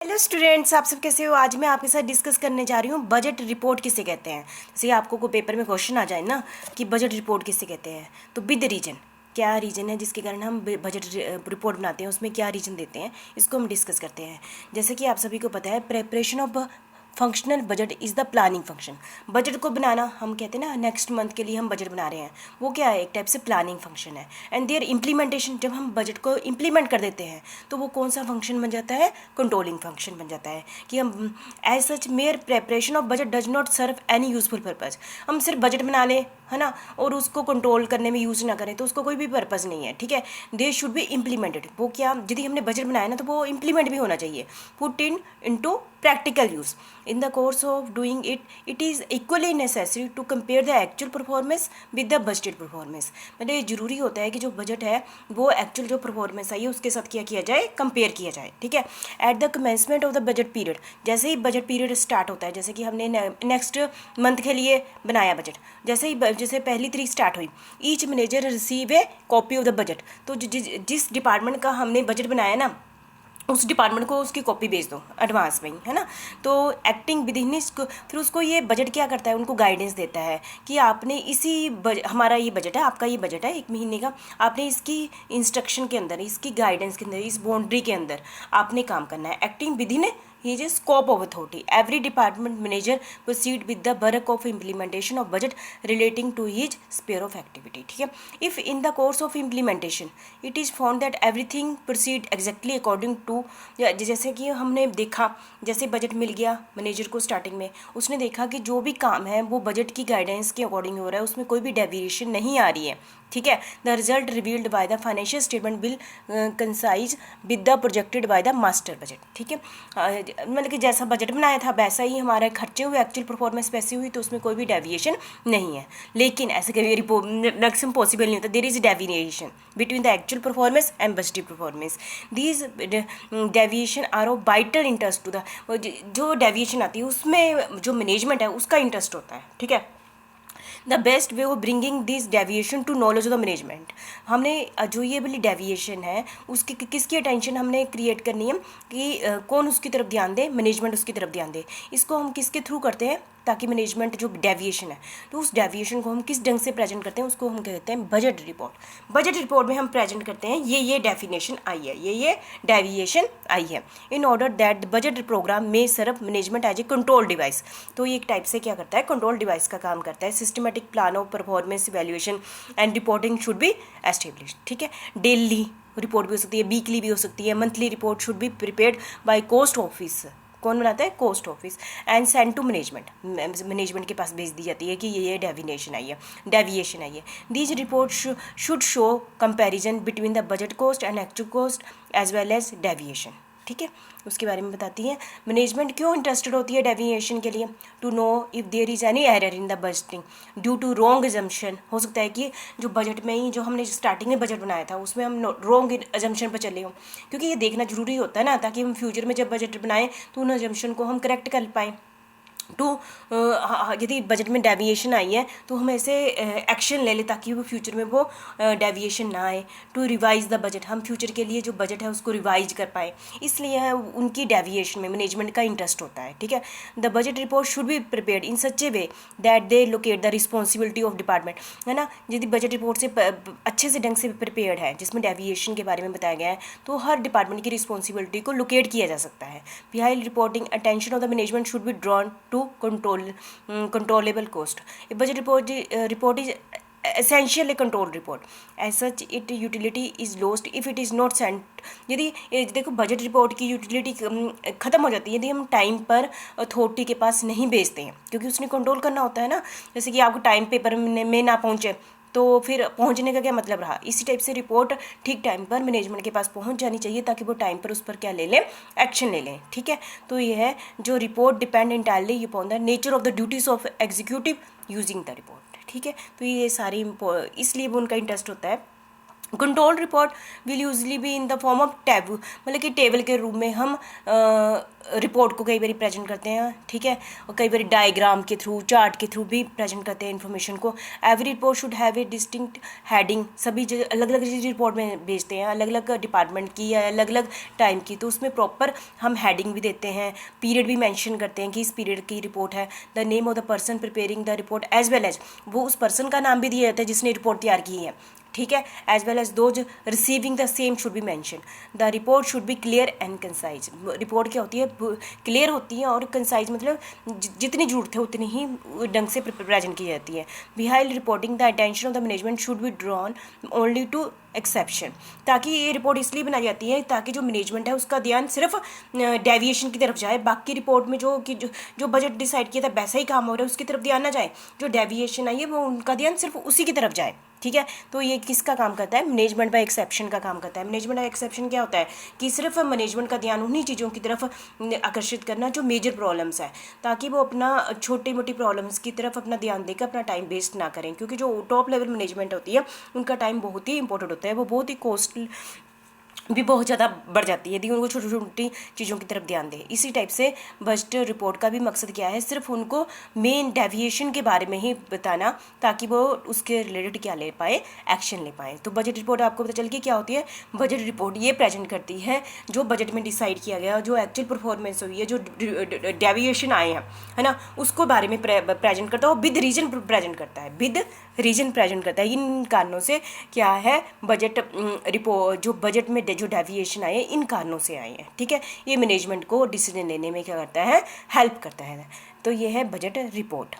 Hello students, आप सब कैसे हो। आज मैं आपके साथ डिस्कस करने जा रही हूँ बजट रिपोर्ट किसे कहते हैं। जैसे आपको को पेपर में क्वेश्चन आ जाए ना कि बजट रिपोर्ट किसे कहते हैं, तो विद रीजन क्या रीजन है जिसके कारण हम बजट रिपोर्ट बनाते हैं, उसमें क्या रीजन देते हैं, इसको हम डिस्कस करते हैं। जैसे कि आप सभी को पता है, preparation of functional budget is the planning function. Budget को बनाना, हम कहते हैं ना नेक्स्ट मंथ के लिए हम बजट बना रहे हैं, वो क्या है, एक टाइप से प्लानिंग फंक्शन है। एंड देयर इम्प्लीमेंटेशन, जब हम बजट को इम्प्लीमेंट कर देते हैं तो वो कौन सा फंक्शन बन जाता है, कंट्रोलिंग फंक्शन बन जाता है। कि हम as such mere preparation of budget does not serve any useful purpose. हम सिर्फ बजट बना लें, है ना, और उसको कंट्रोल करने में यूज़ ना करें तो उसको कोई भी पर्पज़ नहीं है। ठीक है, दे शुड बी इम्प्लीमेंटेड। वो क्या, यदि हमने बजट बनाया ना तो वो इम्प्लीमेंट भी होना चाहिए, put in into practical use. In the course of doing it, it is equally necessary to compare the actual performance with the budgeted performance. मतलब ये जरूरी होता है कि जो बजट है वो एक्चुअल जो परफॉर्मेंस आई है उसके साथ क्या किया जाए, कंपेयर किया जाए। ठीक है, at the commencement of the budget period, जैसे ही बजट पीरियड स्टार्ट होता है, जैसे कि हमने नेक्स्ट मंथ के लिए बनाया बजट, जैसे पहली तारीख स्टार्ट हुई, each manager receive A copy of the budget. तो जिस डिपार्टमेंट का हमने बजट बनाया ना, उस डिपार्टमेंट को उसकी कॉपी भेज दो एडवांस में ही, है ना। तो एक्टिंग विद इन इसको, फिर उसको ये बजट क्या करता है, उनको गाइडेंस देता है कि आपने हमारा ये बजट है, आपका ये बजट है 1 महीने का, आपने इसकी इंस्ट्रक्शन के अंदर, इसकी गाइडेंस के अंदर, इस बाउंड्री के अंदर आपने काम करना है। Acting with in is a scope of authority. Every department manager proceed with the work of implementation of budget relating to his sphere of activity. ठीक है, if in the course of implementation it is found that everything proceed exactly according to, जैसे कि हमने देखा, जैसे budget मिल गया manager को starting में, उसने देखा कि जो भी काम है वो बजट की गाइडेंस के अकॉर्डिंग हो रहा है, उसमें कोई भी डेविएशन नहीं आ रही है। ठीक है, the result revealed by the financial statement will concise with the projected by the master budget. ठीक है, मतलब कि जैसा बजट बनाया था वैसा ही हमारे खर्चे हुए, एक्चुअल परफॉर्मेंस वैसी हुई, तो उसमें कोई भी डेविएशन नहीं है। लेकिन ऐसे कभी मैक्सिमम पॉसिबल नहीं होता, there is deviation between the actual performance and budgeted performance. These deviation are of vital interest to the, जो डेविएशन आती है उसमें जो मैनेजमेंट है उसका इंटरेस्ट होता है। ठीक है, the best way of bringing this deviation to knowledge of the management, हमने जो ये वाली डेविएशन है उसकी किसकी अटेंशन हमने क्रिएट करनी है कि कौन उसकी तरफ ध्यान दे, मैनेजमेंट उसकी तरफ ध्यान दे। इसको हम किसके थ्रू करते हैं, ताकि मैनेजमेंट जो डेविएशन है तो उस डेविएशन को हम किस ढंग से प्रेजेंट करते हैं, उसको हम कहते हैं बजट रिपोर्ट। बजट रिपोर्ट में हम प्रेजेंट करते हैं ये डेफिनेशन आई है, ये डेविएशन आई है, in order that budget program में serve management as a control device. तो ये एक टाइप से क्या करता है, कंट्रोल डिवाइस का काम करता है। Systematic plan of performance evaluation and reporting should be established. ठीक है, डेली रिपोर्ट भी हो सकती है, वीकली भी हो सकती है, monthly report should be prepared by cost office. कौन बनाता है, cost office, and send to management, management के पास भेज दी जाती है कि ये डेविएशन आई है। These report should show comparison between the budget cost and actual cost as well as deviation. ठीक है, उसके बारे में बताती है। मैनेजमेंट क्यों इंटरेस्टेड होती है डेविएशन के लिए, to know if there is any error in the budgeting due to wrong assumption. हो सकता है कि जो बजट में ही, जो हमने स्टार्टिंग में बजट बनाया था उसमें हम रॉन्ग एजम्पशन पर चले हों, क्योंकि ये देखना जरूरी होता है ना, ताकि हम फ्यूचर में जब बजट बनाएं तो उन एजम्पशन को हम करेक्ट कर पाएँ। टू यदि बजट में डेविएशन आई है तो हम ऐसे एक्शन ले लें ताकि वो फ्यूचर में वो डेविएशन ना आए। टू रिवाइज द बजट, हम फ्यूचर के लिए जो बजट है उसको रिवाइज कर पाए, इसलिए उनकी डेविएशन में मैनेजमेंट का इंटरेस्ट होता है। ठीक है, the budget report should be prepared in such A way that they locate the responsibility of department, है ना। यदि बजट रिपोर्ट से अच्छे से ढंग से प्रिपेयर्ड है, जिसमें डेविएशन के बारे में बताया गया है, तो हर डिपार्टमेंट की रिस्पॉन्सिबिलिटी को लोकेट किया जा सकता है। Behind reporting attention of the management should be drawn to controllable cost. A budget report is essentially a control report. As such, its utility is lost if it is not sent. यदि देखो budget report की utility ख़त्म हो जाती है यदि हम time पर अथॉरिटी के पास नहीं भेजते हैं, क्योंकि उसने कंट्रोल करना होता है ना। जैसे कि आपको टाइम पेपर में ना पहुँचे तो फिर पहुंचने का क्या मतलब रहा। इसी टाइप से रिपोर्ट ठीक टाइम पर मैनेजमेंट के पास पहुंच जानी चाहिए ताकि वो टाइम पर उस पर क्या ले लें, एक्शन ले लें। ठीक है, तो ये है जो report depend entirely upon the nature of the duties of executive using the report. ठीक है, तो ये सारी इसलिए वो उनका इंटरेस्ट होता है। Control report will usually be in the form of taboo, मतलब कि टेबल के रूप में हम रिपोर्ट को कई बार प्रेजेंट करते हैं, ठीक है, और कई बार डायग्राम के थ्रू, चार्ट के थ्रू भी प्रेजेंट करते हैं इन्फॉर्मेशन को। Every report should have a distinct heading, सभी अलग अलग चीज़ रिपोर्ट में भेजते हैं, अलग अलग डिपार्टमेंट की या अलग अलग टाइम की, तो उसमें प्रॉपर हम हेडिंग भी देते हैं, पीरियड भी मेंशन करते हैं कि इस पीरियड की रिपोर्ट है, the name of the person preparing the report as well as, वो उस पर्सन का नाम भी दिया जाता है जिसने रिपोर्ट तैयार की है, ठीक है, as well as those receiving the same should be mention. The report should be clear and concise, report क्या होती है, क्लियर होती है और कंसाइज मतलब जितनी जरूरत है उतनी ही ढंग से प्रेजेंट की जाती है। Behind reporting the attention of the management should be drawn only to exception, ताकि ये रिपोर्ट इसलिए बनाई जाती है ताकि जो मैनेजमेंट है उसका ध्यान सिर्फ डेविएशन की तरफ जाए, बाकी रिपोर्ट में जो बजट डिसाइड किया था वैसा ही काम हो रहा है उसकी तरफ ध्यान ना जाए, जो डेविएशन आई है वो उनका ध्यान सिर्फ उसी की तरफ जाए, ठीक है। तो ये किसका काम करता है, मैनेजमेंट बाय एक्सेप्शन का काम करता है। मैनेजमेंट बाय एक्सेप्शन क्या होता है कि सिर्फ मैनेजमेंट का ध्यान उन्हीं चीज़ों की तरफ आकर्षित करना जो मेजर प्रॉब्लम्स है, ताकि वो अपना छोटी मोटी प्रॉब्लम्स की तरफ अपना ध्यान देकर अपना टाइम वेस्ट ना करें, क्योंकि जो टॉप लेवल मैनेजमेंट होती है उनका टाइम बहुत ही इंपॉर्टेंट होता है, वो बहुत ही कॉस्ट भी बहुत ज़्यादा बढ़ जाती है यदि उनको छोटी छोटी चीज़ों की तरफ ध्यान दें। इसी टाइप से बजट रिपोर्ट का भी मकसद क्या है, सिर्फ उनको मेन डेविएशन के बारे में ही बताना ताकि वो उसके रिलेटेड क्या ले पाए, एक्शन ले पाए। तो बजट रिपोर्ट आपको पता चल गई क्या होती है। बजट रिपोर्ट ये प्रेजेंट करती है जो बजट में डिसाइड किया गया, जो एक्चुअल परफॉर्मेंस हुई है, जो डेविएशन आए हैं, है ना, उसको बारे में प्रेजेंट करता है और विद रीजन प्रेजेंट करता है, विद रीजन प्रेजेंट करता है। इन कारणों से क्या है, बजट रिपोर्ट जो बजट में जो डेविएशन आए इन कारणों से आए हैं, ठीक है। ये मैनेजमेंट को डिसीजन लेने में क्या करता है, हेल्प करता है। तो ये है बजट रिपोर्ट।